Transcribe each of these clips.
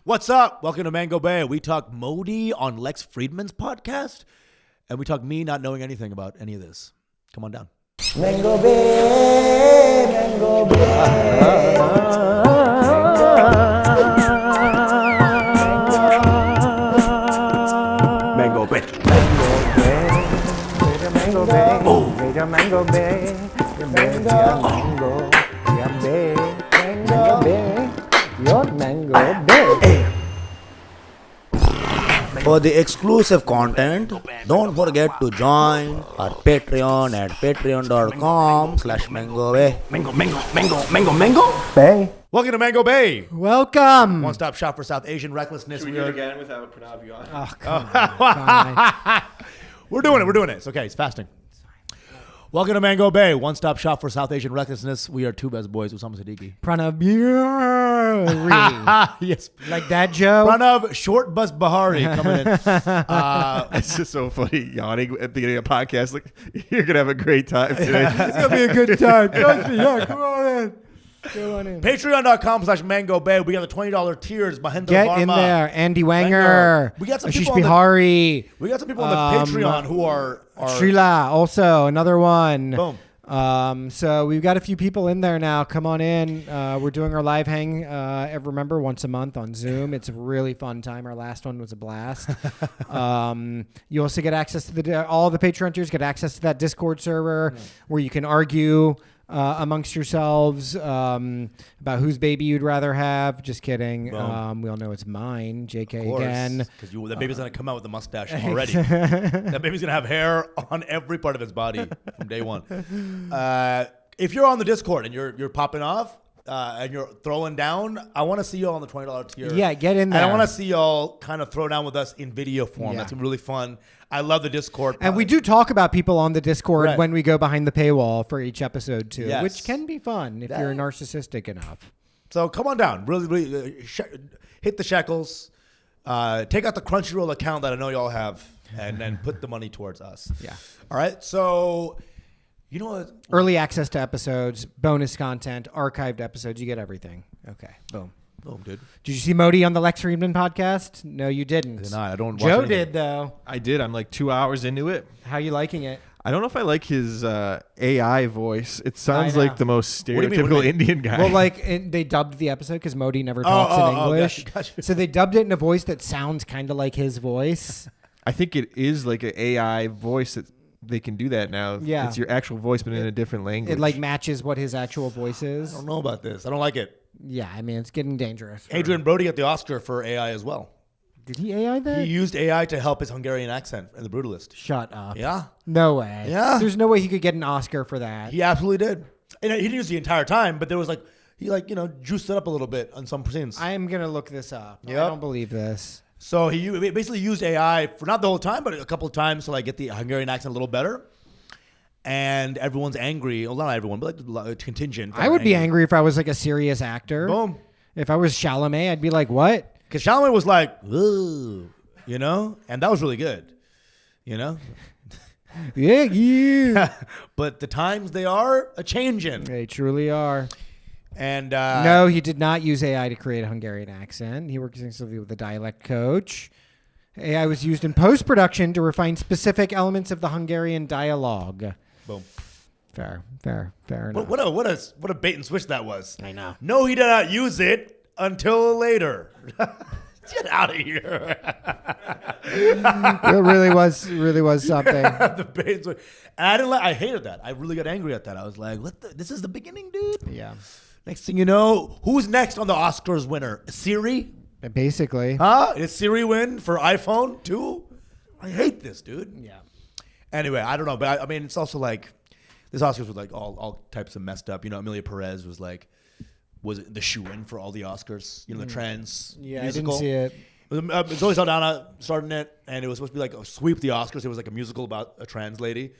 What's up? Welcome to Mango Bay. We talk Modi on Lex Fridman's podcast, and we talk me not knowing anything about any of this. Come on down. Mango Bay, Mango Bay. Mango Bay. Mango Bay, Mango Bay, Mango Bay, Mango Bay, your Mango Bay. For the exclusive content, don't forget to join our Patreon at patreon.com/MangoBay. Mango Bay. Welcome to Mango Bay. Welcome. One-stop shop for South Asian recklessness. Should we do it again without Pranav you on? Oh, come on. We're doing it. It's okay. It's fasting. Welcome to Mango Bay, one-stop shop for South Asian recklessness. We are two best boys, Usama Siddiquee. Pranav. Yes. Like that, Joe? Pranav, short bus Behari coming in. It's just so funny yawning at the beginning of a podcast. Like, you're going to have a great time today. It's going to be a good time. Trust me. Yeah, come on in. Go on in. Patreon.com/Mango Bay. We got the $20 tiers. Mahendra Get Varma. in there. Andy Wanger. We got some Ashish people on the- Behari. We got some people on the Patreon who are Srila, also another one. Boom. So we've got a few people in there now. Come on in. We're doing our live hang, remember, once a month on Zoom. It's a really fun time. Our last one was a blast. You also get access to all the Patreon tiers get access to that Discord server where you can argue amongst yourselves about whose baby you'd rather have. Just kidding. We all know it's mine. JK again. Because that baby's going to come out with a mustache already. That baby's going to have hair on every part of its body from day one. If you're on the Discord and you're popping off and you're throwing down, I want to see you all on the $20 tier. Yeah, get in there. And I want to see y'all kind of throw down with us in video form. Yeah. That's really fun. I love the Discord. And we do talk about people on the Discord Right. when we go behind the paywall for each episode too, Yes. which can be fun if you're narcissistic enough. So come on down. Really hit the shekels. Take out the Crunchyroll account that I know y'all have and then put the money towards us. Yeah. All right. So, you know what? Early access to episodes, bonus content, archived episodes. You get everything. Okay. Boom. Boom, dude. Did you see Modi on the Lex Fridman podcast? No, you didn't. I don't watch Joe anything. did, though. I did. I'm like 2 hours into it. How you liking it? I don't know if I like his AI voice. It sounds know. like the most What do you mean? stereotypical Indian guy. Well, they dubbed the episode because Modi never talks in English. Gotcha. So they dubbed it in a voice that sounds kind of like his voice. I think it is like an AI voice that they can do that now. Yeah. It's your actual voice, but in a different language. It like matches what his actual voice is. I don't know about this. I don't like it. Yeah, I mean, it's getting dangerous. Adrian Brody got the Oscar for AI as well. Did he AI that? He used AI to help his Hungarian accent in The Brutalist. Shut up. Yeah. No way. Yeah. There's no way he could get an Oscar for that. He absolutely did. And he didn't use the entire time, but there was he juiced it up a little bit on some scenes. I am going to look this up. Yep. I don't believe this. So he basically used AI for not the whole time, but a couple of times to get the Hungarian accent a little better. And everyone's angry. Well, not everyone, but a contingent. I would be angry if I was like a serious actor. Boom. If I was Chalamet, I'd be like, what? Because Chalamet was like, ooh, and that was really good, Yeah, yeah. But the times they are a-changing. They truly are. And No, he did not use AI to create a Hungarian accent. He worked extensively with a dialect coach. AI was used in post-production to refine specific elements of the Hungarian dialogue. boom. Fair enough. What a bait and switch that was. I know. No, he did not use it until later. Get out of here. It really was something. The bait and switch. And I hated that. I really got angry at that. I was like, this is the beginning, dude? Yeah. Next thing you know, who's next on the Oscars winner? Siri? Basically. Huh? Did Siri win for iPhone too? I hate this, dude. Yeah. Anyway, I don't know. But I mean, it's also this Oscars was all types of messed up. Amelia Perez was the shoe-in for all the Oscars. The trans musical. I didn't see it. It was Zoe Saldana starting it, and it was supposed to be a sweep the Oscars. It was a musical about a trans lady.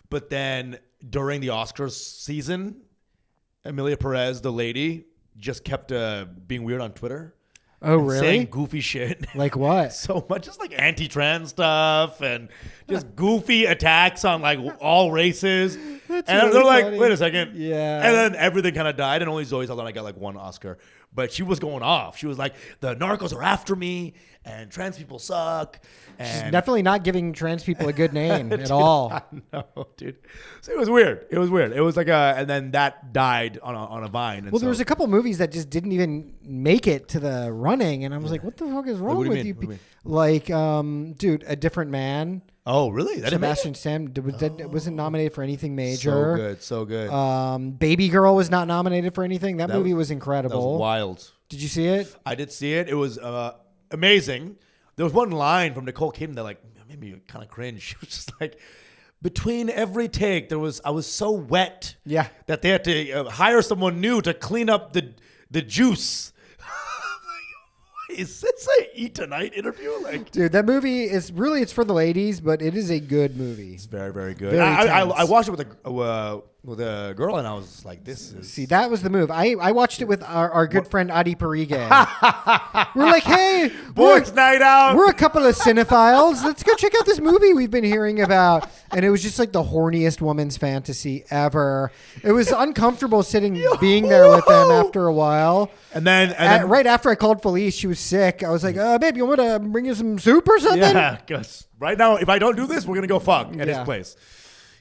But then during the Oscars season, Amelia Perez, the lady, just kept being weird on Twitter. Oh, really? Saying goofy shit. Like what? So much, just anti-trans stuff and just goofy attacks on all races. That's and really they're like, funny. wait a second. Yeah. And then everything kind of died, and only Zoe Saldana got one Oscar. but she was going off. She was like, the narcos are after me, and trans people suck. She's And definitely not giving trans people a good name at all. no, dude. So it was weird. It was like and then that died on a vine. And Well, there was a couple movies that just didn't even make it to the running, and I was like, "What the fuck is wrong what do you with mean? you?" What do you mean? Like, dude, A Different Man. Oh, really? That didn't make Sebastian it? Stan wasn't nominated for anything major. So good. Baby Girl was not nominated for anything. That movie was That incredible. was wild. Did you see it? I did see it. It was amazing. There was one line from Nicole Kidman that like made me kind of cringe. She was just like, between every take, I was so wet. Yeah. That they had to hire someone new to clean up the juice. Is this a Eat Tonight interview? Like, Dude, that movie is really, it's for the ladies, but it is a good movie. it's very, very good. Very I tense. watched it with a girl, and I was like, this is. See, that was the move. I watched it with our good friend Adi Parige. We're like, hey, Boys night out. we're a couple of cinephiles. Let's go check out this movie we've been hearing about. And it was just like the horniest woman's fantasy ever. It was uncomfortable being there with them after a while. And then Right after I called Felice, she was sick. I was like, babe, you want to bring you some soup or something? yeah, because right now, if I don't do this, we're gonna go fuck at his Yeah. place.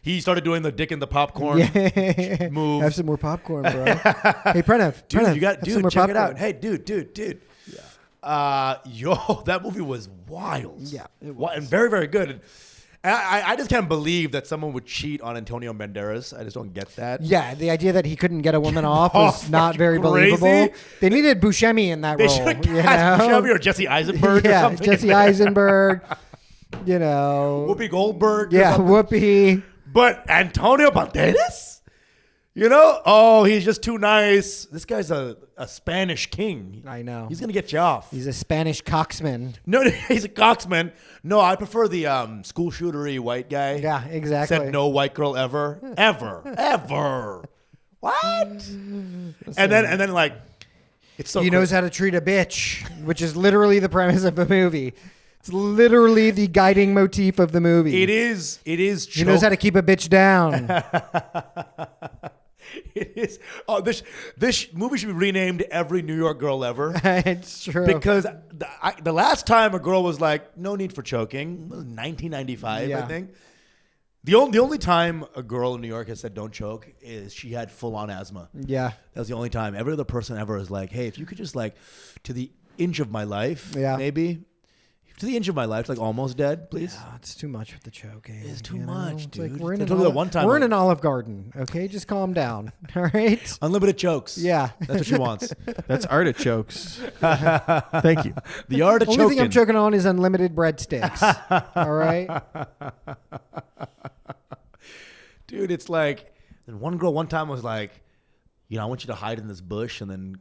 He started doing the dick in the popcorn Yeah. move. Have some more popcorn, bro. Hey, Pranav. Dude, Pranav, you got have some dude, more check it popcorn. out. Hey, dude. Yeah. Yo, that movie was wild. Yeah, it And very, very good. And I just can't believe that someone would cheat on Antonio Banderas. I just don't get that. Yeah, the idea that he couldn't get a woman off was not very crazy. believable. They needed Buscemi in that They role. should have you cast know? Buscemi or Jesse Eisenberg or Yeah, something. Jesse Eisenberg. You know. Whoopi Goldberg. or Yeah, something. Whoopi. But Antonio Banderas? You know? Oh, he's just too nice. This guy's a Spanish king. I know. He's going to get you off. He's a Spanish coxman. No, he's a coxman. No, I prefer the school shootery white guy. Yeah, exactly. Said no white girl ever. Ever. What? And then like, it's so He knows how to treat a bitch, which is literally the premise of the movie. It's literally the guiding motif of the movie. It is. He knows how to keep a bitch down. It is. Oh, this movie should be renamed Every New York Girl Ever. It's true. Because the last time a girl was like, no need for choking, was 1995, Yeah. I think. The only time a girl in New York has said don't choke is she had full-on asthma. Yeah. That was the only time. Every other person ever is like, hey, if you could just like, to the inch of my life, Yeah. maybe. To the inch of my life, like almost dead, please. Yeah, it's too much with the choking. It's too you know? much, It's like dude. we're in, I an told you that olive, one time, we're in like- an Olive Garden. Okay, just calm down. All right. Unlimited chokes. Yeah. That's what she wants. That's artichokes. Thank you. The art of Only choking. thing I'm choking on is unlimited breadsticks. All right. Dude, it's like, and one girl one time was like, you know, I want you to hide in this bush, and then,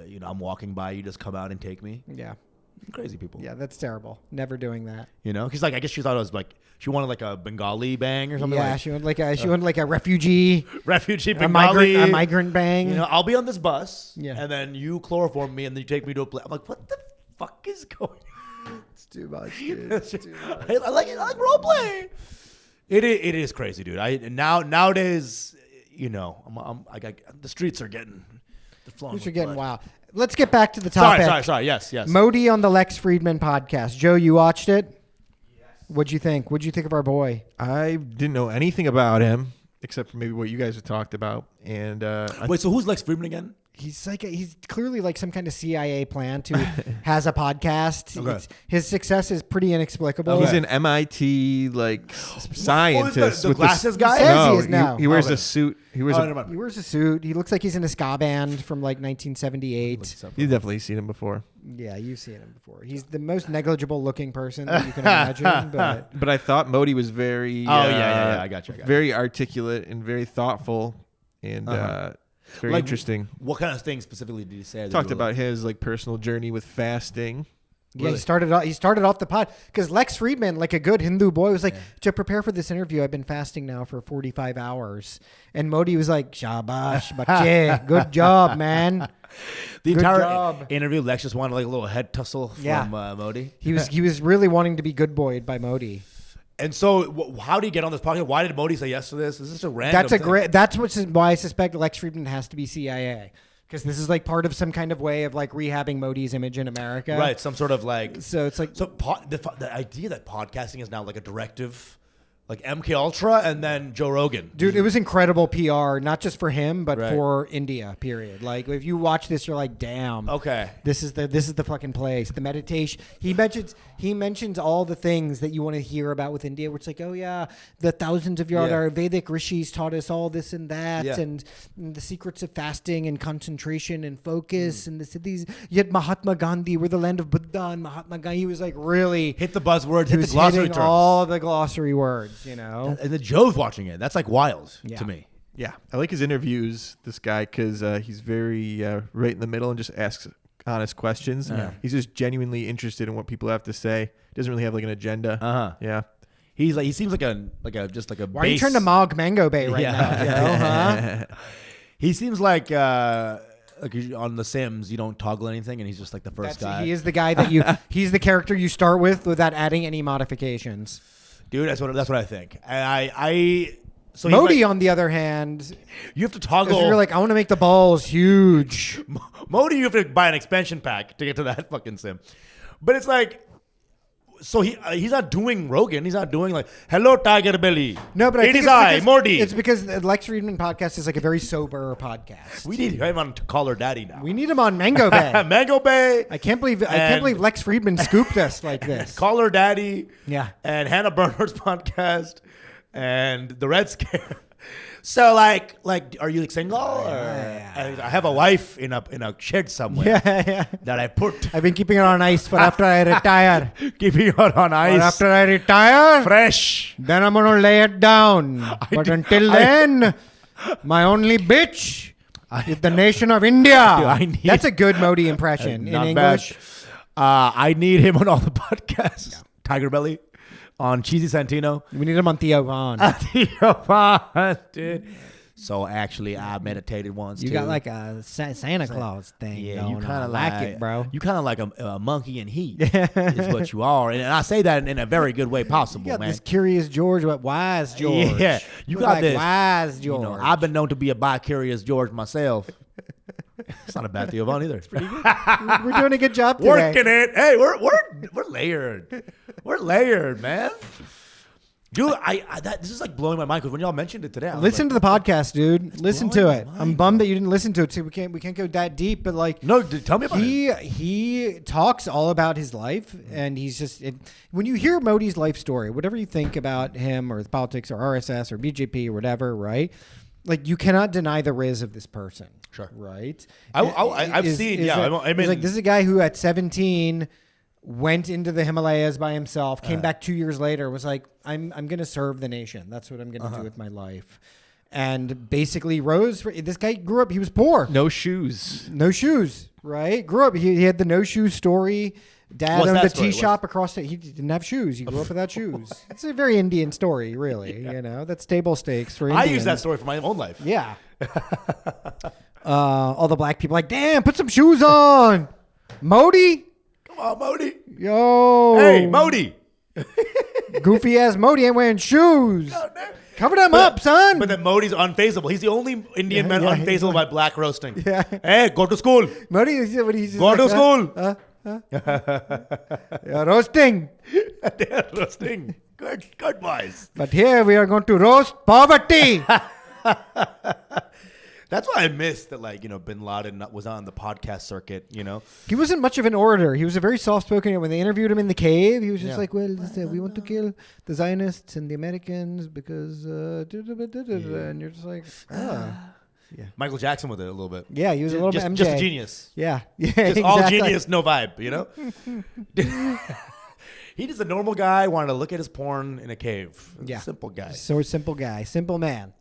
you know, I'm walking by, you just come out and take me. Yeah. Crazy people. Yeah, that's terrible. Never doing that. You know, because like I guess she thought it was like she wanted like a Bengali bang or something. Yeah, like she went like a refugee, refugee a Bengali, migrant bang. You know, I'll be on this bus, Yeah. and then you chloroform me, and then you take me to a place. I'm like, what the fuck is going? It's too much, dude. I like role play. It is crazy, dude. Nowadays, you know, I got the streets are getting they're flowing. These are with getting blood. wild. Let's get back to the topic. Sorry. Yes. Modi on the Lex Fridman podcast. Joe, you watched it? Yes. What'd you think? What'd you think of our boy? I didn't know anything about him except for maybe what you guys have talked about. And Wait, so who's Lex Fridman again? He's clearly like some kind of CIA plant who has a podcast. Okay. His success is pretty inexplicable. he's an MIT like scientist. the with glasses guy? He says No, he is now. he wears Okay. a suit. He wears Oh, a. never mind. He wears a suit. He looks like he's in a ska band from like 1978. You've definitely seen him before. Yeah, you've seen him before. He's the most negligible looking person that you can imagine. But But I thought Modi was very. Oh, yeah. I got you. Very articulate and very thoughtful and very Like, interesting. What kind of things specifically did he say? that Talked you were about his like personal journey with fasting. yeah, Really? he started off the pod because Lex Fridman, like a good Hindu boy, was like, to prepare for this interview, I've been fasting now for 45 hours. And Modi was like, shabash, bache, good job, man. the Good entire job. interview? Lex just wanted like a little head tussle from Yeah. Modi. He was really wanting to be good boyed by Modi. And so, how did he get on this podcast? Why did Modi say yes to this? Is this a random? That's a thing? great. That's why I suspect Lex Fridman has to be CIA Because this is like part of some kind of way of like rehabbing Modi's image in America. Right. Some sort of like. So it's like. So the idea that podcasting is now like a directive, like MK Ultra and then Joe Rogan. Dude, it was incredible PR, not just for him, but Right. for India, period. Like, if you watch this, you're like, damn. Okay. This is the fucking place. The meditation. He mentions all the things that you want to hear about with India, which is like, oh yeah, the thousands of years our Vedic rishis taught us all this and that, and the secrets of fasting and concentration and focus and these. Yet Mahatma Gandhi, we're the land of Buddha, and Mahatma Gandhi, he was like really Hit the buzzwords, he hit the was glossary hitting terms. all the glossary words, you know. And then Joe's watching it. That's like wild Yeah. to me. Yeah, I like his interviews. This guy because he's very right in the middle and just asks honest questions. Yeah. He's just genuinely interested in what people have to say. Doesn't really have like an agenda. Uh-huh. Yeah. He seems like a Why are you trying to mog Mango Bay right now? You know, huh? He seems like on The Sims, you don't toggle anything, and he's just like the first guy. He is the guy that he's the character you start with without adding any modifications. Dude, that's what I think. And so he's Modi, like, on the other hand, you have to 'cause toggle. you're like, I want to make the balls huge. Modi, you have to buy an expansion pack to get to that fucking sim. But it's like, so he's not doing Rogan. He's not doing like, hello, Tiger Belly. No, but I it think is I, Modi. It's because the Lex Fridman podcast is like a very sober podcast. We need him on to call her daddy now. We need him on Mango Bay. Mango Bay. I can't believe Lex Fridman scooped us like this. Call her daddy. Yeah. And Hannah Berner's podcast and the Red Scare. So like, are you like single? I have a wife in a shed somewhere Yeah. that I put I've been keeping it on ice for after I retire. keeping it on ice. But after I retire, Fresh. then I'm gonna lay it down. But until then, my only bitch is the nation of India. That's a good Modi impression in Not English. bad. I need him on all the podcasts. Tiger Belly on Cheesy Santino. We need him on Theo Vaughn. Dude. So actually, I meditated once. You too. got like a Santa Claus thing. Yeah, going you kind on. of like it, bro. You kind of like a monkey in heat is what you are, and I say that in a very good way possible, You got man. this Curious George, what wise George? Yeah, you We're got like this. wise George. You know, I've been known to be a bi-curious George myself. It's not a bad Theo Von either. It's pretty good. We're doing a good job today. Working it. Hey, we're layered. We're layered, man. Dude, this is like blowing my mind because when y'all mentioned it today, I was Listen like, to the podcast, dude. Listen to blowing it. my I'm mind, bummed that you didn't listen to it. So we can't go that deep, but like No, dude, tell me about it. he talks all about his life, and he's just when you hear Modi's life story, whatever you think about him or politics or RSS or BJP or whatever, right? Like you cannot deny the riz of this person. Sure. Right? I've seen. Yeah, I mean, like this is a guy who at 17 went into the Himalayas by himself, came back 2 years later, was like, I'm going to serve the nation. That's what I'm going to do with my life. And basically rose. This guy grew up, he was poor. No shoes. No shoes, right? Grew up, he had the no shoes story. Dad What's owned that a story? tea shop across the, he didn't have shoes. He grew up without shoes. It's a very Indian story, really. You know, that's table stakes for Indians. I use that story for my own life. Yeah. All the black people like, damn, put some shoes on. Modi? Come on, Modi. Yo. Hey, Modi. Goofy ass Modi ain't wearing shoes. Cover them up, son. But then Modi's unfazable. He's the only Indian man yeah, unfazable by black roasting. Yeah. Hey, go to school. Modi is what he's just Go to like, school. You're roasting. They're roasting. Good boys. But here we are going to roast poverty. That's why I missed that, like, Bin Laden was on the podcast circuit, He wasn't much of an orator. He was a very soft-spoken. When they interviewed him in the cave, he was just like, well, we want to kill the Zionists and the Americans because... And you're just like, Yeah. Michael Jackson with it a little bit. Yeah, he was a little bit MJ. Just a genius. Yeah. Yeah, Just all exactly. genius, no vibe, He just a normal guy, wanted to look at his porn in a cave. Yeah. Simple guy. So simple guy. Simple man.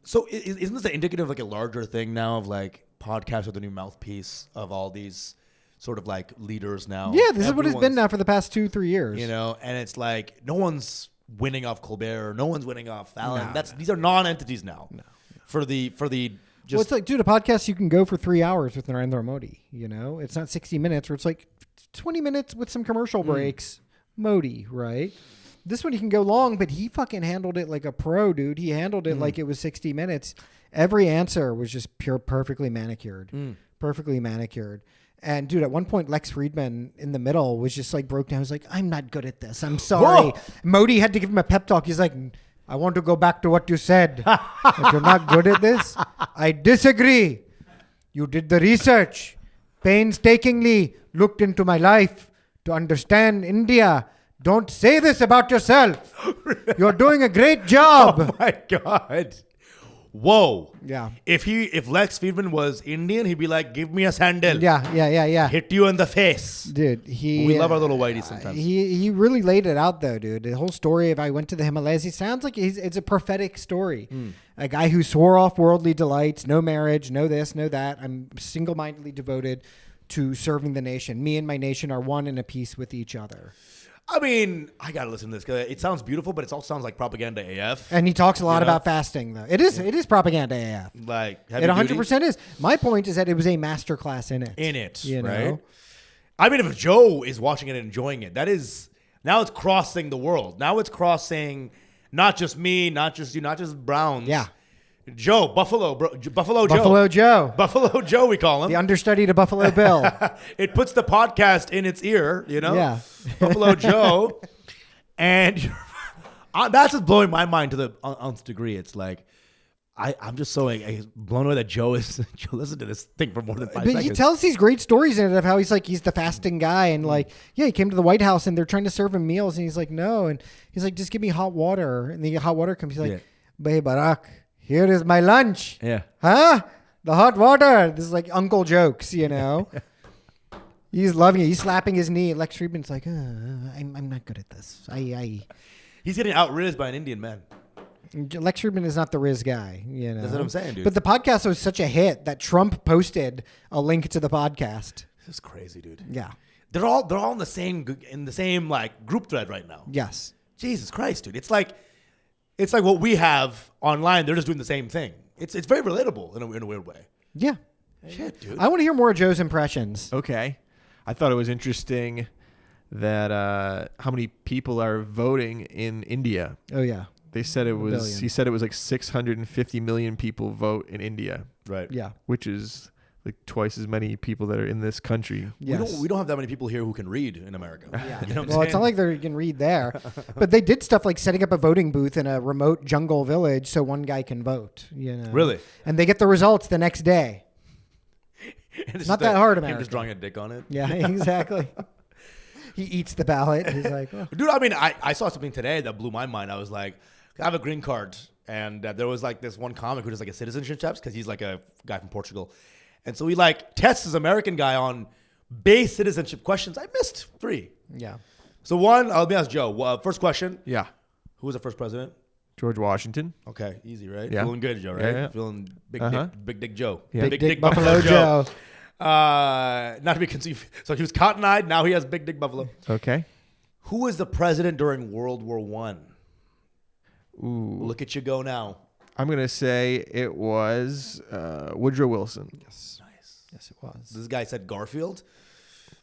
So isn't this indicative of like a larger thing now of like podcasts are the new mouthpiece of all these sort of like leaders now? Yeah, this is what it's been Everyone's- now for the past 2-3 years. And it's like no one's winning off Colbert, no one's winning off Fallon. These are non-entities now. No. For the just Well, it's like, dude, a podcast you can go for 3 hours with Narendra Modi. It's not 60 minutes where it's like 20 minutes with some commercial breaks. Modi, right? This one he can go long, but he fucking handled it like a pro, dude. He handled it like it was 60 minutes. Every answer was just perfectly manicured. Perfectly manicured. And dude, at one point, Lex Fridman in the middle was just like broke down. He was like, I'm not good at this. I'm sorry. Modi had to give him a pep talk. He's like, I want to go back to what you said. If you're not good at this, I disagree. You did the research, painstakingly looked into my life to understand India. Don't say this about yourself. You're doing a great job. Oh my God. Whoa. Yeah. If Lex Fridman was Indian, he'd be like, give me a sandal. Yeah. Hit you in the face. Dude, We love our little whiteies sometimes. He really laid it out though, dude. The whole story of I went to the Himalayas, he sounds like it's a prophetic story. A guy who swore off worldly delights, no marriage, no this, no that. I'm single-mindedly devoted to serving the nation. Me and my nation are one and a piece with each other. I mean, I gotta listen to this because it sounds beautiful, but it also sounds like propaganda AF. And he talks a lot about fasting, though. It is propaganda AF. Like It 100% is. My point is that it was a masterclass in it. You right? know? I mean, if Joe is watching it and enjoying it, that is now it's crossing the world. Now it's crossing not just me, not just you, not just Browns. Yeah. Joe, Buffalo Joe. Buffalo Joe. Buffalo Joe, we call him. The understudy to Buffalo Bill. It puts the podcast in its ear, you know? Yeah. Buffalo Joe. And that's just blowing my mind to the nth degree. It's like, I'm just so blown away that Joe listened to this thing for more than 5 seconds. But he tells these great stories in it of how he's the fasting guy. And like, he came to the White House and they're trying to serve him meals. And he's like, no. And he's like, just give me hot water. And the hot water comes. He's like, Bhai Barack, here is my lunch. Yeah. Huh? The hot water. This is like uncle jokes, you know? He's loving it. He's slapping his knee. Lex Fridman's like, I'm not good at this. He's getting outrizzed by an Indian man. Lex Fridman is not the Riz guy, you know? That's what I'm saying, dude. But the podcast was such a hit that Trump posted a link to the podcast. This is crazy, dude. Yeah. They're all in the same like group thread right now. Yes. Jesus Christ, dude. It's like what we have online. They're just doing the same thing. It's very relatable in a weird way. Yeah. Shit, dude. I want to hear more of Joe's impressions. Okay. I thought it was interesting that how many people are voting in India. Oh, yeah. They said it was. billion. He said it was like 650 million people vote in India, Right. Yeah. which is like twice as many people that are in this country. Yes. We don't have that many people here who can read in America. Yeah. You know what I'm Well, it's saying? not like they can read there. But they did stuff like setting up a voting booth in a remote jungle village so one guy can vote, you know? Really? And they get the results the next day. It's not just that hard, him America. just drawing a dick on it. Yeah, exactly. He eats the ballot. He's like, oh. Dude, I mean, I saw something today that blew my mind. I was like, I have a green card. And there was like this one comic who does like a citizenship test because he's like a guy from Portugal. And so he like tests this American guy on base citizenship questions. I missed 3. Yeah. So one, let me ask Joe. First question. Yeah. Who was the first president? George Washington. Okay, easy, right? Yeah. Feeling good, Joe, right? Yeah. Feeling big dick Joe. Yeah. Big Dick Buffalo Joe. Not to be conceived. So he was cotton-eyed. Now he has big dick buffalo. Okay. Who was the president during World War I? Ooh. Look at you go now. I'm going to say it was Woodrow Wilson. Yes. Nice. Yes, it was. This guy said Garfield.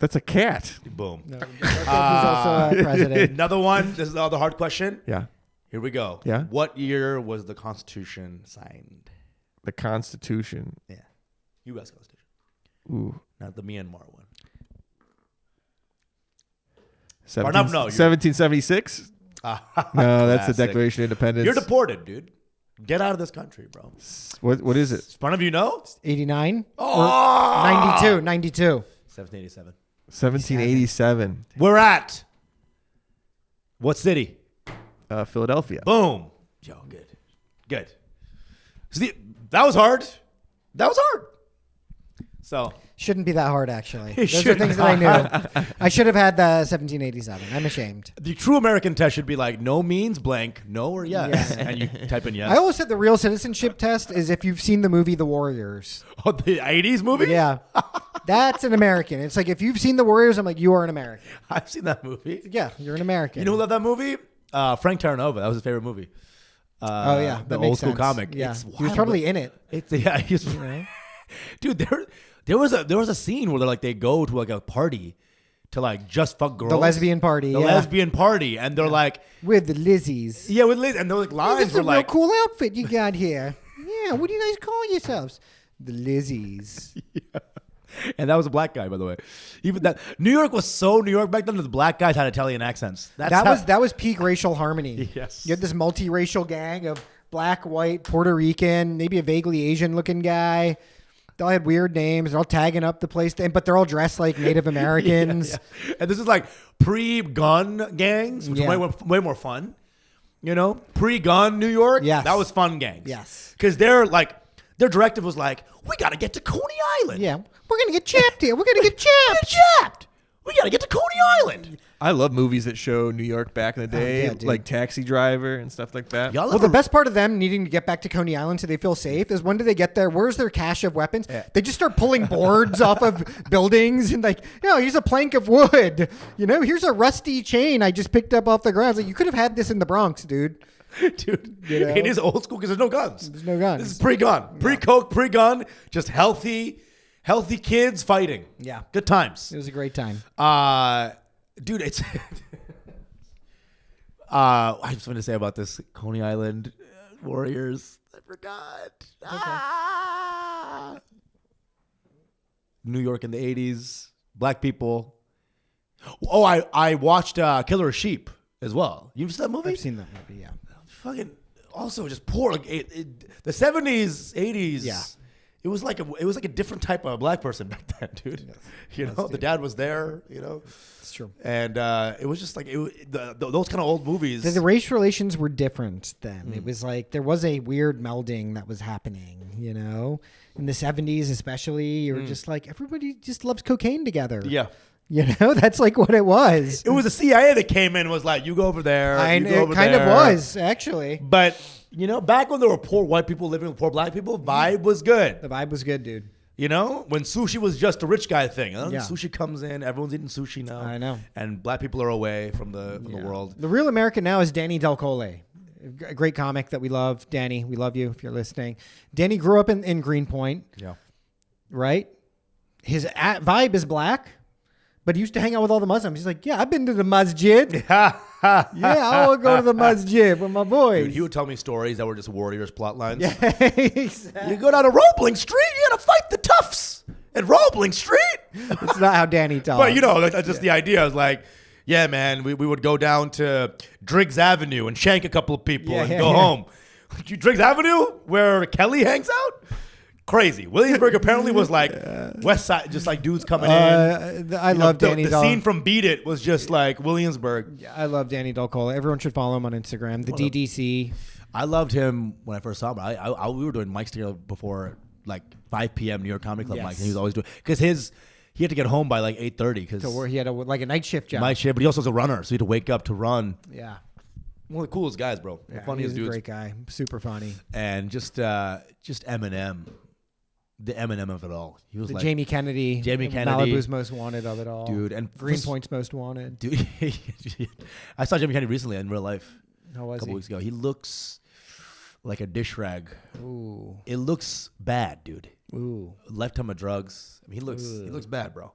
That's a cat. Boom. No, he's also a president. Another one. This is the other hard question. Yeah. Here we go. Yeah. What year was the Constitution signed? The Constitution. Yeah. U.S. Constitution. Ooh. Not the Myanmar one. 17, no, 1776? No, that's the Classic. Declaration of Independence. You're deported, dude. Get out of this country, bro. What is it? Front of you know? 89? Oh! 92. 1787. 1787. We're at what city? Philadelphia. Boom. Yo, good. See, that was hard. So Shouldn't be that hard, actually. It Those are shouldn't. things that I knew. I should have had the 1787. I'm ashamed. the true American test should be like no means blank, no or yes, Yeah. and you type in yes. I always said the real citizenship test is if you've seen the movie The Warriors. Oh, the 80s movie? Yeah. That's an American. It's like if you've seen The Warriors, I'm like, you are an American. I've seen that movie. Yeah, you're an American. You know who loved that movie? Frank Terranova. That was his favorite movie. Oh, yeah. The that old makes school sense. comic. Yeah. It's He was wild, probably but- in it. Dude, there was a scene where they go to like a party to like just fuck girls. The lesbian party. The yeah. lesbian party, and they're like, With the Lizzies. yeah, with Liz, and those like lines This is were a real like, cool outfit you got here. Yeah, what do you guys call yourselves? The Lizzies. and that was a black guy, by the way. Even that New York was so New York back then that the black guys had Italian accents. That was peak racial harmony. Yes. You had this multiracial gang of black, white, Puerto Rican, maybe a vaguely Asian looking guy. They all had weird names. They're all tagging up the place, but they're all dressed like Native Americans. Yeah. And this is like pre-gun gangs, which Yeah. are way more fun. You know, pre-gun New York. Yes. That was fun gangs. Yes. Because their directive was like, we got to get to Coney Island. Yeah, we're gonna get chapped here. We're gonna get chapped. Chapped. We got to get to Coney Island. I love movies that show New York back in the day, yeah, dude. like Taxi Driver and stuff like that. Y'all Well, ever- the best part of them needing to get back to Coney Island so they feel safe is when do they get there? Where's their cache of weapons? Yeah. They just start pulling boards off of buildings and like, here's a plank of wood. Here's a rusty chain I just picked up off the ground. It's like, you could have had this in the Bronx, dude. Dude, You know? it is old school because there's no guns. There's no guns. This is pre-gun, pre-coke, pre-gun, just healthy kids fighting. Yeah. Good times. It was a great time. Dude, it's I have something to say about this Coney Island Warriors. I forgot. New York in the 80s, black people. Oh, I watched Killer Sheep as well. You've seen that movie? I've seen that movie, yeah. Fucking also just poor. Like the 70s, 80s. Yeah. It was like a different type of black person back then, dude. The dad was there. It's true. And it was just like those kind of old movies. The race relations were different then. It was like there was a weird melding that was happening, in the 70s especially. You were just like, everybody just loves cocaine together. Yeah. That's like what it was. It was the CIA that came in and was like, you go over there. You go over it kind there. of was, actually. But, back when there were poor white people living with poor black people, vibe was good. The vibe was good, dude. When sushi was just a rich guy thing. Yeah. Sushi comes in, everyone's eating sushi now. I know. And black people are away from the world. The real American now is Danny Del Cole. A great comic that we love. Danny, we love you if you're listening. Danny grew up in Greenpoint. Yeah. Right? His vibe is black, but he used to hang out with all the Muslims. He's like, yeah, I've been to the masjid. Yeah, I'll go to the masjid with my boys. Dude, he would tell me stories that were just Warriors plot lines. Yeah, exactly. You go down to Roebling Street, you gotta fight the toughs at Roebling Street. It's not how Danny talks. But that's just the idea. I was like, yeah, man, we would go down to Driggs Avenue and shank a couple of people and go home. Driggs Avenue, where Kelly hangs out? Crazy. Williamsburg apparently was like West Side, just like dudes coming in. I love Danny The Del. scene from Beat It was just like Williamsburg. I love Danny Del Cole. Everyone should follow him on Instagram. The DDC. I loved him when I first saw him. We were doing mics together before like 5 p.m. New York Comedy Club mics, and he was always doing because he had to get home by like 8:30 because Where he had a night shift job. night shift, but he also was a runner, so he had to wake up to run. Yeah. One of the coolest guys, bro. The Yeah, funniest he's a dudes. great guy. Super funny. And just Eminem. The Eminem of it all. He was The like Jamie Kennedy. Malibu's most wanted of it all. dude, and Greenpoint's most wanted. dude. I saw Jamie Kennedy recently in real life. How A was couple he? weeks ago. He looks like a dish rag. Ooh. It looks bad, dude. Ooh. Lifetime of drugs. I mean, he looks bad, bro.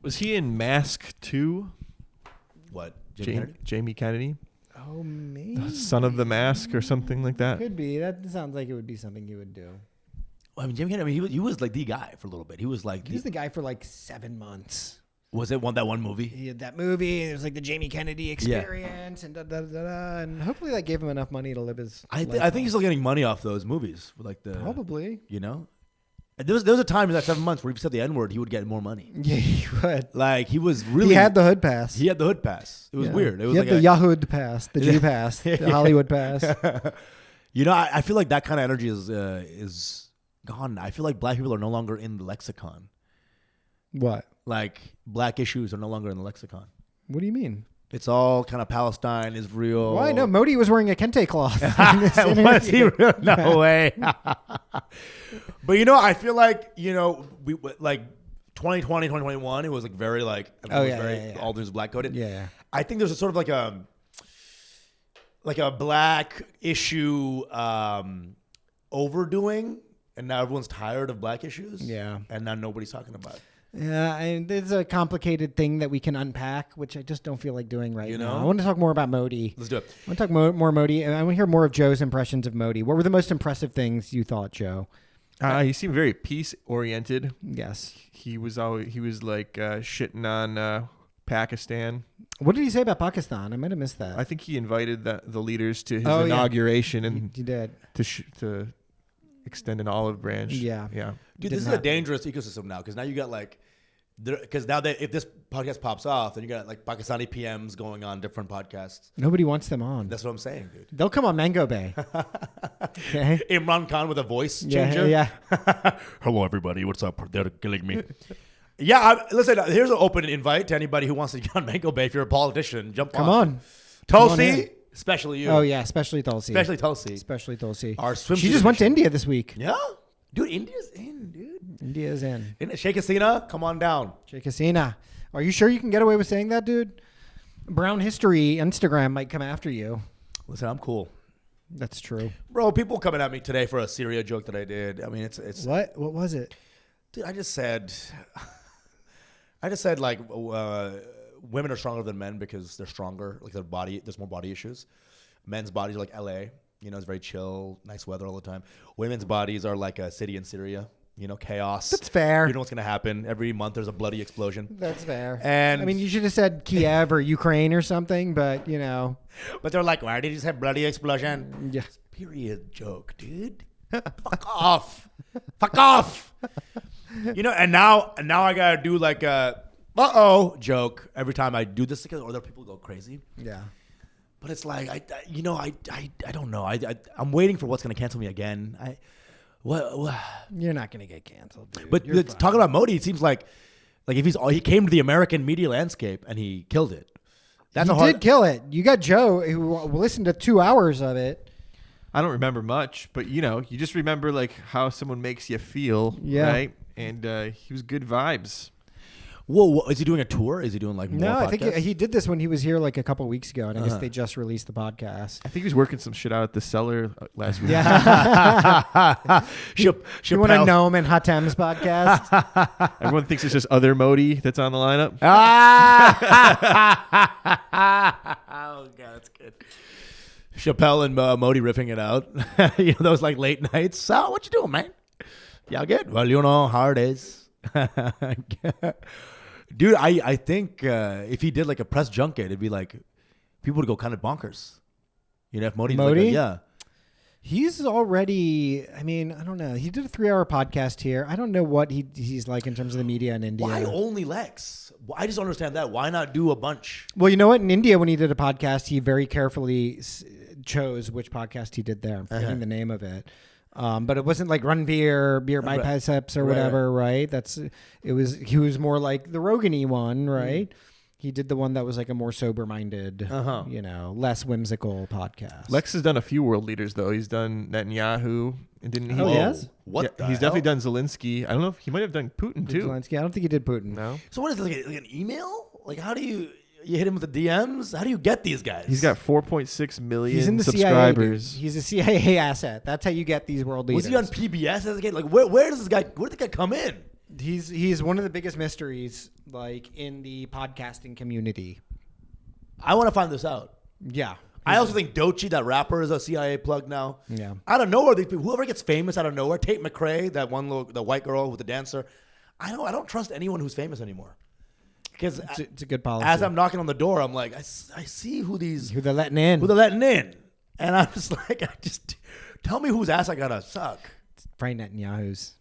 Was he in Mask 2? What? Jamie Kennedy? Jamie Kennedy? Oh, maybe. Son of the Mask or something like that? Could be. That sounds like it would be something you would do. Well, I mean, Jamie Kennedy. I mean, he was like the guy for a little bit. He was like, He was the guy for like 7 months. was it that one movie? He had that movie. And it was like the Jamie Kennedy experience, and and hopefully that gave him enough money to live his. I life think on. he's still getting money off those movies. Like the Probably. And there was a time in that 7 months where if he said the N word, he would get more money. Yeah, he would. Like he was really. He had the hood pass. He had the hood pass. It was weird. It was he had like the Yahoo pass, the Jew pass, the Hollywood pass. I feel like that kind of energy is gone. I feel like black people are no longer in the lexicon. What? Like black issues are no longer in the lexicon. What do you mean? It's all kind of Palestine, Israel. Why? No, Modi was wearing a kente cloth. Was he real? No way. But I feel like we like 2020, 2021. It was like very like all these black coded. Yeah. I think there's a sort of like a black issue overdoing, and now everyone's tired of black issues. Yeah. and now nobody's talking about it. Yeah, and it's a complicated thing that we can unpack, which I just don't feel like doing right You now. know? I want to talk more about Modi. Let's do it. I want to talk more Modi, and I want to hear more of Joe's impressions of Modi. What were the most impressive things you thought, Joe? He seemed very peace oriented. Yes. He was like shitting on Pakistan. What did he say about Pakistan? I might have missed that. I think he invited the leaders to his Oh, yeah. inauguration and He did. to extend an olive branch. Yeah. Dude, Didn't this is a happen. dangerous ecosystem now because now you got like, because now that if this podcast pops off, then you got like Pakistani PMs going on different podcasts. Nobody wants them on. That's what I'm saying, dude. They'll come on Mango Bay. Okay. Imran Khan with a voice Yeah, changer. yeah. Hello, everybody. What's up? They're killing me. Listen, here's an open invite to anybody who wants to get on Mango Bay. If you're a politician, jump Come on. Tulsi, in. especially you. Oh, yeah, especially Tulsi. Especially Tulsi. Especially Tulsi. Our swimsuit She just went to edition. India this week. Yeah? Dude, India's in, dude. India's in. Sheikh Hasina, come on down. Sheikh Hasina. Are you sure you can get away with saying that, dude? Brown History Instagram might come after you. Listen, I'm cool. That's true. Bro, people coming at me today for a Syria joke that I did. I mean, it's What? What was it? dude, I just said like women are stronger than men because they're stronger. Like there's more body issues. Men's bodies are like LA, it's very chill, nice weather all the time. Women's bodies are like a city in Syria, chaos. That's fair. You know what's gonna happen. Every month there's a bloody explosion. That's fair. And I mean, you should have said Kiev or Ukraine or something, but but they're like, why did you say bloody explosion? Yeah. Period joke, dude. Fuck off. Fuck off. And now I gotta do like a joke every time I do this because other people go crazy. Yeah. But it's like I don't know. I'm waiting for what's gonna cancel me again. What? You're not gonna get canceled, dude. But You're fine. talking about Modi, it seems like if he came to the American media landscape and he killed it. That's He a hard. did kill it. You got Joe who listened to 2 hours of it. I don't remember much, but you just remember like how someone makes you feel, Yeah. right? And he was good vibes. Whoa, is he doing a tour? Is he doing like more No, I podcasts? think he did this when he was here like a couple weeks ago, and I guess they just released the podcast. I think he was working some shit out at the cellar last week. Yeah. You want to Chappelle. know him in Hatem's podcast? Everyone thinks it's just other Modi that's on the lineup. Oh god, that's good. Chappelle and Modi riffing it out. Those like late nights. So, what you doing, man? Yeah, good. Well, how it is. Dude, I think if he did like a press junket, it'd be like people would go kind of bonkers. If Modi's like Modi? yeah. He's already, I don't know. He did a 3-hour podcast here. I don't know what he's like in terms of the media in India. Why only Lex? I just don't understand that. Why not do a bunch? Well, you know what? In India, when he did a podcast, he very carefully chose which podcast he did there. I'm forgetting the name of it. But it wasn't like Run Beer Biceps or whatever, right? He was more like the Rogan-y one, right? He did the one that was like a more sober-minded, less whimsical podcast. Lex has done a few world leaders though. He's done Netanyahu, and didn't he? Oh, yes? What? Yeah, he's definitely done Zelensky. I don't know if he might have done Putin too. Zelensky. I don't think he did Putin. No, So what is it, like an email? Like how do you hit him with the DMs? How do you get these guys? he's got 4.6 million He's in the subscribers. CIA. He's a CIA asset. That's how you get these world leaders. Was he on PBS as a kid? Like where does this guy? Where did the guy come in? He's one of the biggest mysteries, like in the podcasting community. I want to find this out. Yeah. I also think Doechii, that rapper, is a CIA plug now. Yeah. Out of nowhere, these people, whoever gets famous out of nowhere, Tate McRae, that the white girl with the dancer. I don't trust anyone who's famous anymore. Because It's a good policy. as I'm knocking on the door, I'm like, I see who they're letting in. they're letting in, and I'm just like, tell me whose ass I gotta suck. Frank Netanyahu's.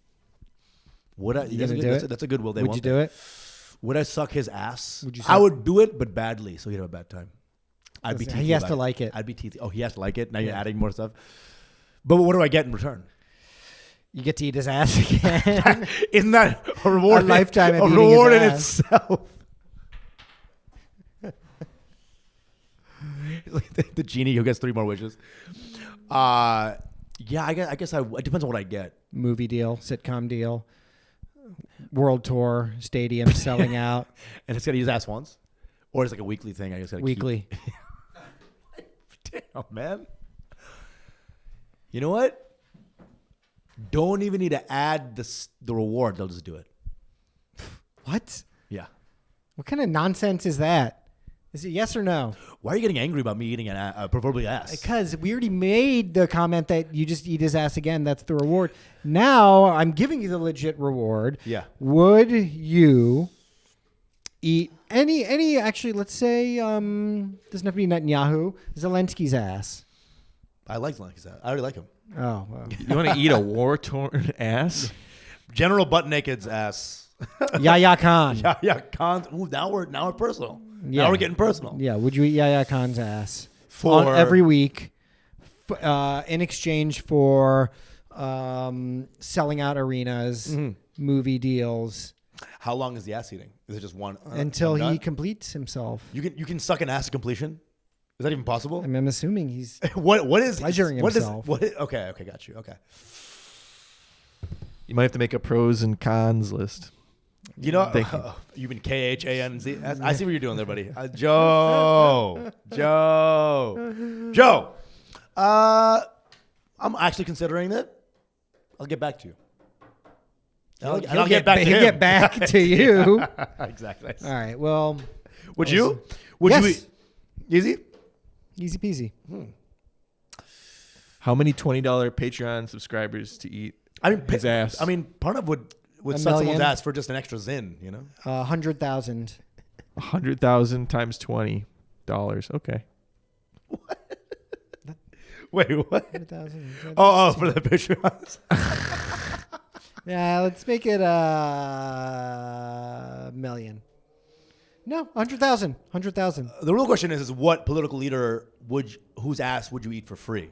Would I? You That's, gonna a do good, it? that's a good will. They Would want you do that. it? Would I suck his ass? Would you I suck- would do it, but badly, so he'd have a bad time. I'd be He teethy has about to like it. I'd be teethy. Oh, he has to like it. Now you're adding more stuff. But what do I get in return? You get to eat his ass again. Isn't that a reward? A lifetime of a eating reward his in ass. itself. Like the genie who gets 3 more wishes. Yeah, I guess it depends on what I get. Movie deal, sitcom deal, world tour, stadium selling out, And it's gonna use ass once, or it's like a weekly thing. I guess weekly. Damn, man. You know what? Don't even need to add the reward. They'll just do it. What? Yeah. What kind of nonsense is that? Is it yes or no? Why are you getting angry about me eating an proverbially ass? Because we already made the comment that you just eat his ass again. That's the reward. Now I'm giving you the legit reward. Yeah. Would you eat any? Actually, let's say doesn't have to be Netanyahu. Zelensky's ass. I like Zelensky's ass. I already like him. Oh, well. You want to eat a war-torn ass? General Butt Naked's ass. Yahya Khan. Yeah. Khan. Ooh, now we're personal. Yeah. Now we're getting personal. Yeah. Would you eat Yahya Khan's ass For every week in exchange for selling out arenas, movie deals? How long is the ass eating? Is it just one? Until I'm he done? completes himself. You can suck an ass to completion. Is that even possible? I mean, I'm assuming he's what is pleasuring himself. Okay, got you. Okay. You might have to make a pros and cons list. You know, Thank you. you've been KHANZ. I see what you're doing there, buddy. Joe. I'm actually considering it. I'll get back to you. I'll get back to he'll him. get back to you. Exactly. All right. Well, Would you? Would yes. you eat? Easy? Easy peasy. How many $20 Patreon subscribers to eat his ass? I mean, Pranav would A suck someone's million? ass for just an extra zin, you know? 100,000. 100,000 times $20. Okay. Wait, what? 100,000. Oh, for the Patreons. Yeah, let's make it a million. No, 100,000. 100,000. The real question is what political leader whose ass would you eat for free?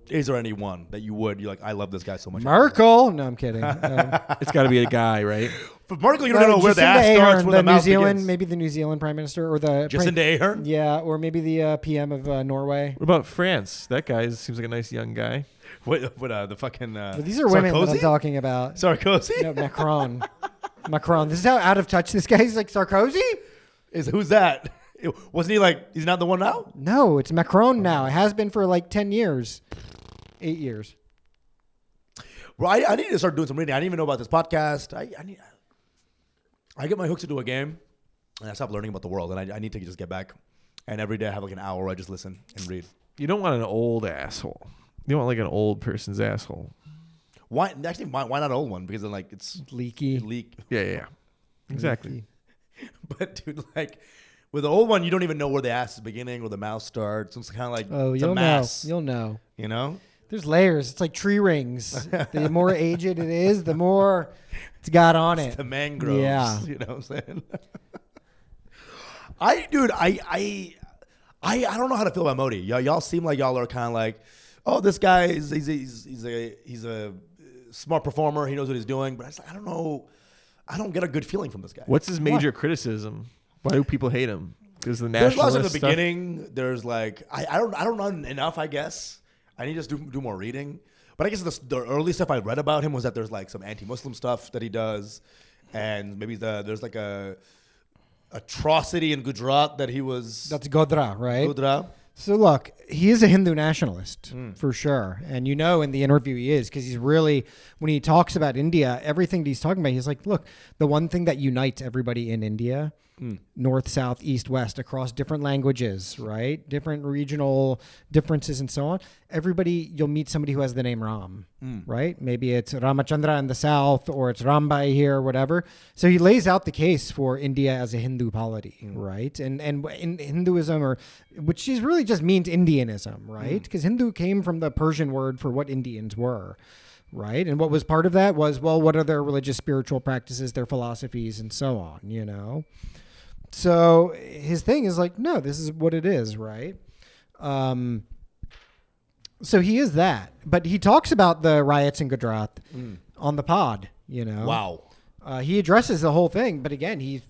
Is there any one that you're like, I love this guy so much? Merkel? No, I'm kidding. It's got to be a guy, right? For Merkel, you don't know where the ass Jacinda starts, Ardern, where the mouth begins. Maybe the New Zealand Prime Minister or the Jacinda Ardern? Yeah, or maybe the PM of Norway. What about France? That guy seems like a nice young guy. What the fucking But these are women that I'm Sarkozy? talking about. Sarkozy? No, Macron. Macron. This is how out of touch this guy is. Like Sarkozy? Who's that? Wasn't he like, he's not the one now? No, it's Macron now. It has been for like 10 years. 8 years. Well, I need to start doing some reading. I didn't even know about this podcast. I get my hooks into a game, and I stop learning about the world, and I need to just get back. And every day I have like an hour where I just listen and read. You don't want an old asshole. You want like an old person's asshole. Why not an old one? Because then like it's Leaky. Yeah. Exactly. Leaky. But dude, like with the old one, you don't even know where the ass is beginning or the mouth starts. It's kind of like Oh, it's a you'll know. mass. You'll know. You know? There's layers. It's like tree rings. The more aged it is, the more it's got on it. The mangroves. Yeah. You know what I'm saying? I don't know how to feel about Modi. Y'all seem like y'all are kind of like, oh, this guy he's a smart performer. He knows what he's doing. But I don't know. I don't get a good feeling from this guy. What's his major criticism? Why do people hate him? Because the There's lots nationalist at the beginning. There's like I don't know enough. I guess I need to just do more reading. But I guess the early stuff I read about him was that there's like some anti-Muslim stuff that he does, and maybe there's like a atrocity in Gujarat that he was. That's Godra, right? Gujarat. So look, he is a Hindu nationalist for sure. And in the interview he is, because he's really, when he talks about India, everything that he's talking about, he's like, look, the one thing that unites everybody in India, north, south, east, west, across different languages, right? Different regional differences and so on. Everybody, you'll meet somebody who has the name Ram, right? Maybe it's Ramachandra in the south or it's Rambai here or whatever. So he lays out the case for India as a Hindu polity, right? And in Hinduism, which is really just means Indianism, right? Because Hindu came from the Persian word for what Indians were. Right. And what was part of that was, well, what are their religious spiritual practices, their philosophies and so on, So his thing is like, no, this is what it is. Right. So he is that. But he talks about the riots in Gujarat on the pod, Wow. He addresses the whole thing, but again, he's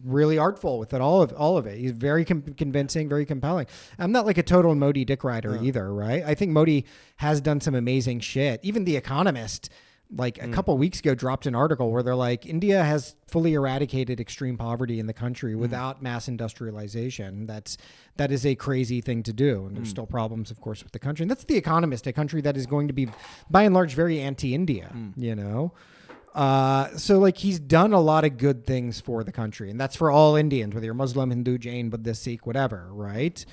really artful with it, all of it. He's very convincing, very compelling. I'm not like a total Modi dick rider either, right? I think Modi has done some amazing shit. Even The Economist, like a couple weeks ago, dropped an article where they're like, India has fully eradicated extreme poverty in the country without mass industrialization. That is a crazy thing to do, and there's still problems, of course, with the country. And that's The Economist, a country that is going to be, by and large, very anti-India, So like he's done a lot of good things for the country, and that's for all Indians, whether you're Muslim, Hindu, Jain, Buddhist, Sikh, whatever, right?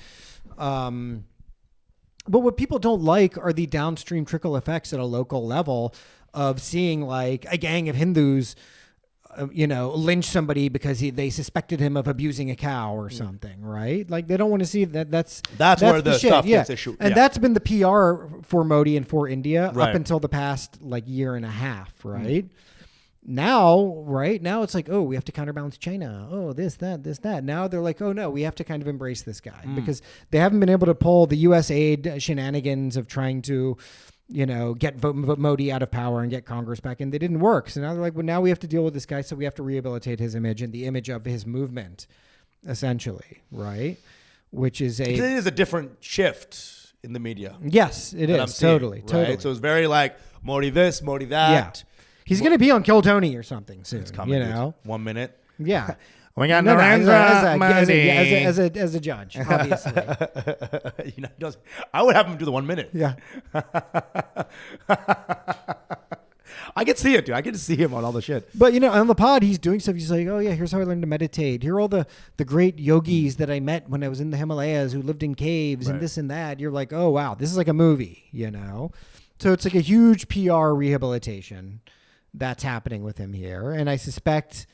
But what people don't like are the downstream trickle effects at a local level of seeing like a gang of Hindus, lynch somebody because they suspected him of abusing a cow or something, right? Like they don't want to see that. That's where the shit. stuff Yeah. gets issued. And Yeah. that's been the PR for Modi and for India Right. up until the past like year and a half, right? Now it's like, oh, we have to counterbalance China. Oh, this, that. Now they're like, oh no, we have to kind of embrace this guy because they haven't been able to pull the U.S. aid shenanigans of trying to, get Modi out of power and get Congress back in. They didn't work. So now they're like, well, now we have to deal with this guy. So we have to rehabilitate his image and the image of his movement, essentially, right? Which is It is a different shift in the media. yes, it that I'm is seeing, totally. So it's very like Modi this, Modi that. Yeah. He's going to be on Kill Tony or something soon. It's coming. dude. 1 minute. Yeah. We got No, Narendra as a judge, obviously. I would have him do the 1 minute. Yeah. I can see it, dude. I can see him on all the shit. But, on the pod, he's doing stuff. He's like, oh, yeah, here's how I learned to meditate. Here are all the great yogis that I met when I was in the Himalayas who lived in caves and this and that. You're like, oh, wow, this is like a movie, So it's like a huge PR rehabilitation that's happening with him here. And I suspect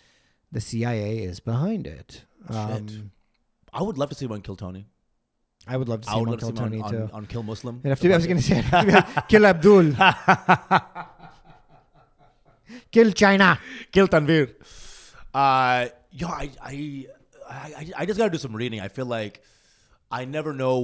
the CIA is behind it. Shit. I would love to see him on Kill Tony. I would love to see I would him on love to Kill see him Tony, too. on Kill Muslim. It'd have to be, I was going to say, Kill Abdul. Kill China. Kill Tanvir. I just got to do some reading. I feel like I never know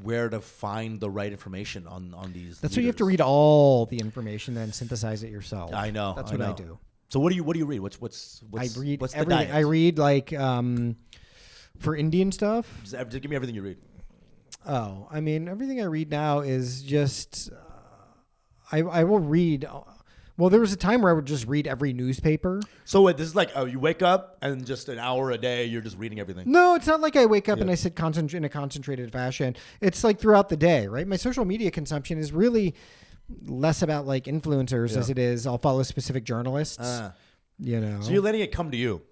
where to find the right information on these. That's why you have to read all the information and synthesize it yourself. I know. That's what I do. So what do you read? What's I read what's the everything. diet? I read like for Indian stuff. Just give me everything you read. Oh, I mean, everything I read now is just I will read. Well, there was a time where I would just read every newspaper. So wait, this is like you wake up and just an hour a day you're just reading everything. No, it's not like I wake up and I sit in a concentrated fashion. It's like throughout the day, right? My social media consumption is really less about like influencers as it is I'll follow specific journalists. So So you're letting it come to you.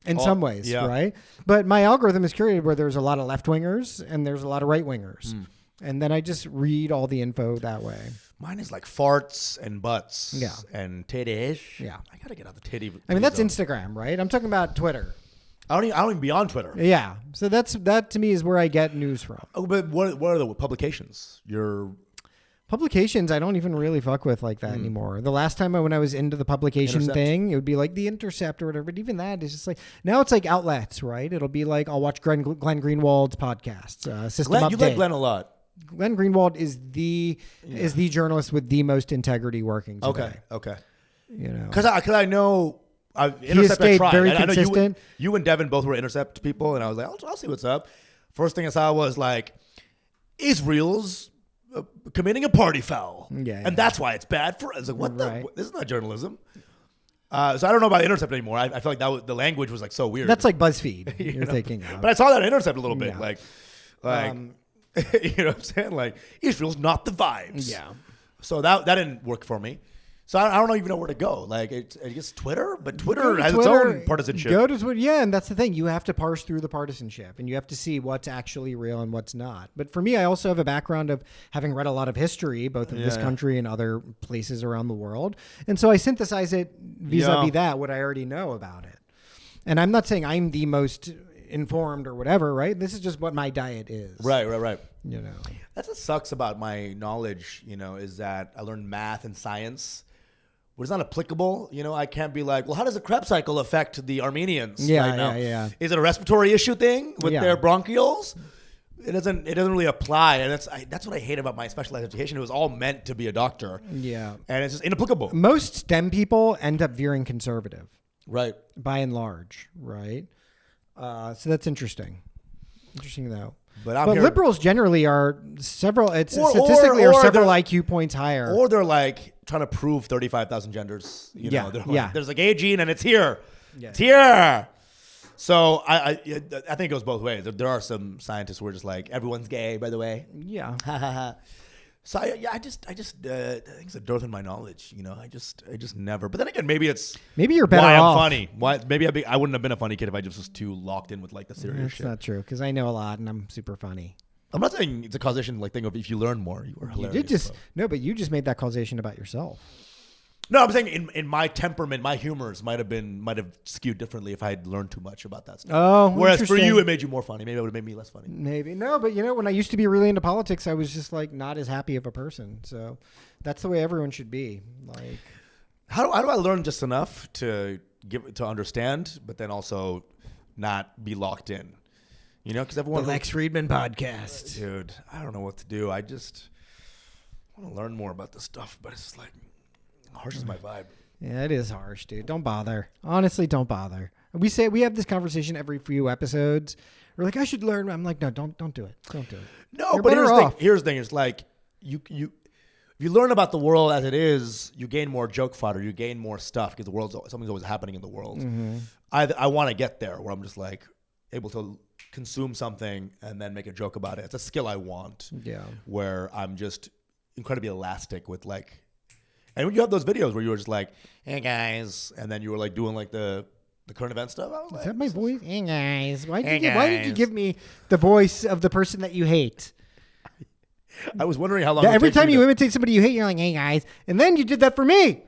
in some ways, right? But my algorithm is curated where there's a lot of left wingers and there's a lot of right wingers. And then I just read all the info that way. Mine is like farts and butts and titties. Yeah. I got to get out the titty. I mean, that's zone. Instagram, right? I'm talking about Twitter. I don't even be on Twitter. Yeah. So that to me is where I get news from. Oh, but what are the publications? Your Publications, I don't even really fuck with like that anymore. The last time when I was into the publication Intercept. thing, it would be like The Intercept or whatever. But even that is just like, now it's like outlets, right? It'll be like, I'll watch Glenn Greenwald's podcasts, System Glenn, Update. you like Glenn a lot. Glenn Greenwald is the journalist with the most integrity working today. Okay. Because Because I know he Intercept. has stayed I tried. very I know consistent. you and Devin both were Intercept people, and I was like, I'll see what's up. First thing I saw was like Israel's committing a party foul, and that's why it's bad for. I was like, what the? This is not journalism. So I don't know about Intercept anymore. I feel like the language was like so weird. That's like BuzzFeed. You're thinking of. But I saw that on Intercept a little bit, Yeah. like. You know what I'm saying? Like Israel's not the vibes. Yeah. So that didn't work for me. So I don't even know where to go. Like I guess Twitter, but Twitter has its own partisanship. Go to Twitter, yeah, and that's the thing. You have to parse through the partisanship, and you have to see what's actually real and what's not. But for me, I also have a background of having read a lot of history, both of this country and other places around the world, and so I synthesize it vis-a-vis that what I already know about it. And I'm not saying I'm the most informed or whatever, right? This is just what my diet is. Right. That's what sucks about my knowledge, is that I learned math and science, but it's not applicable. I can't be like, well, how does the Krebs cycle affect the Armenians right now? Yeah. Is it a respiratory issue thing with their bronchioles? It doesn't really apply, and that's what I hate about my specialized education. It was all meant to be a doctor. Yeah. And it's just inapplicable. Most STEM people end up veering conservative. Right. By and large, right? So that's interesting. Interesting though. But liberals generally are several. It's Or statistically are several they're- IQ points higher. Or they're like trying to prove 35,000 genders. Yeah, They're like, yeah. There's a gay gene and it's here. Yeah. It's here. So I think it goes both ways. There are some scientists who are just like, everyone's gay, by the way. Yeah. So I just I think it's a dearth in my knowledge. You know, I just never. But then again, maybe you're better why off. I'm funny. Why maybe I wouldn't have been a funny kid if I just was too locked in with like the serious That's shit. not true because I know a lot and I'm super funny. I'm not saying it's a causation like thing of if you learn more, you were hilarious. You did just but you just made that causation about yourself. No, I'm saying in my temperament, my humors might have skewed differently if I had learned too much about that stuff. Oh, whereas for interesting. you, it made you more funny. Maybe it would have made me less funny. Maybe no, but when I used to be really into politics, I was just like not as happy of a person. So that's the way everyone should be. Like, How do I learn just enough to understand, but then also not be locked in? You know, because everyone. the Lex Fridman podcast. Dude, I don't know what to do. I just want to learn more about this stuff, but it's like harsh is my vibe. Yeah, it is harsh, dude. Don't bother. Honestly, don't bother. We have this conversation every few episodes. We're like, I should learn. I'm like, no, don't do it. Don't do it. No, You're but better off. here's the thing. It's like you if you learn about the world as it is, you gain more joke fodder. You gain more stuff because something's always happening in the world. Mm-hmm. I want to get there where I'm just like able to consume something and then make a joke about it. It's a skill I want. Yeah. Where I'm just incredibly elastic with like. And when you have those videos where you were just like, hey guys, and then you were like doing like the current event stuff. I was like, Is that my voice? Hey guys, why Hey, did you guys. give me the voice of the person that you hate? I was wondering how long. it would Every take for time you to- imitate somebody you hate, you're like, hey guys, and then you did that for me.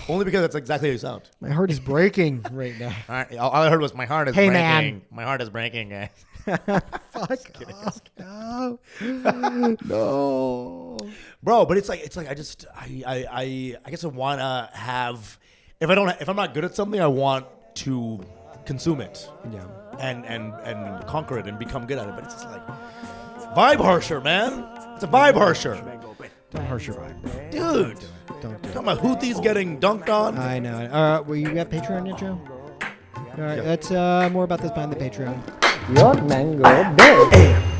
only because that's exactly how you sound. My heart is breaking right now. All I heard was my heart is Hey, breaking. man. My heart is breaking, guys. Fuck off. No. No. Bro, but it's like I guess I wanna have if I'm not good at something, I want to consume it. Yeah. And conquer it and become good at it. But it's just like vibe harsher, man. It's a vibe harsher. Don't harsh your vibe, bro. Dude. Don't do it. Talking about Houthis getting dunked on. I know. Well, you got Patreon yet, Joe? All right, that's more about this behind the Patreon. Your mango big.